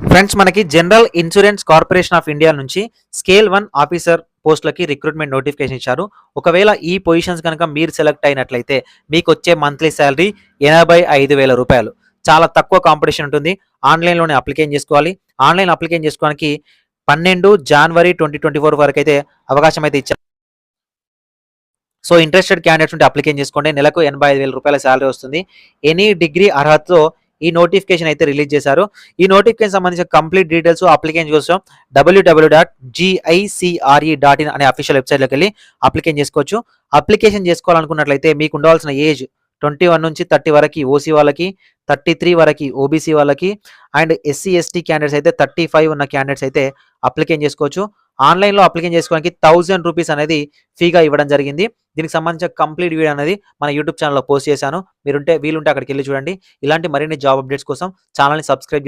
Friends మనకి general insurance corporation of India నుంచి scale 1 officer పోస్టులకి రిక్రూట్మెంట్ నోటిఫికేషన్ ఇచ్చారు. ఒకవేళ ఈ పొజిషన్స్ కనుక మీరు సెలెక్ట్ అయినట్లయితే మీకు వచ్చే మంత్లీ శాలరీ 85,000 రూపాయలు. చాలా తక్కువ కాంపిటీషన్ ఉంటుంది. ఆన్లైన్లోనే అప్లికేషన్ చేసుకోవాలి. ఆన్లైన్ అప్లికేషన్ చేసుకోవడానికి 12 జనవరి 2024 వరకు అయితే అవకాశం అయితే ఇచ్చారు. సో ఇంట్రెస్టెడ్ క్యాండిడేట్స్ ఉంటే అప్లికేషన్ చేసుకోండి. నెలకు 85,000 రూపాయల శాలరీ వస్తుంది. ఎనీ డిగ్రీ అర్హతతో ఈ నోటిఫికేషన్ అయితే రిలీజ్ చేశారు. ఈ నోటిఫికేషన్ సంబంధించిన కంప్లీట్ డీటెయిల్స్ అప్లికేషన్ కోసం www.gicre.in అనే అఫీషియల్ వెబ్సైట్లోకి వెళ్ళి అప్లికేషన్ చేసుకోవచ్చు. అప్లికేషన్ చేసుకోవాలనుకున్నట్లయితే మీకు ఉండాల్సిన ఏజ్ 21 నుంచి 30 వరకు ఓసీ వాళ్ళకి, 33 వరకు ఓబీసీ వాళ్ళకి అండ్ ఎస్సీ ఎస్టీ క్యాండిడేట్స్ అయితే 35 ఉన్న క్యాండిడేట్స్ అయితే అప్లికేషన్ చేసుకోవచ్చు. ఆన్లైన్లో అప్లికేషన్ చేసుకోవడానికి 1000 రూపీస్ అనేది ఫీగా ఇవ్వడం జరిగింది. దీనికి సంబంధించిన కంప్లీట్ వీడియో అనేది మన యూట్యూబ్ ఛానల్లో పోస్ట్ చేశాను. వీలుంటే అక్కడికి వెళ్ళి చూడండి. ఇలాంటి మరిన్ని జాబ్ అప్డేట్స్ కోసం ఛానల్ని సబ్స్క్రైబ్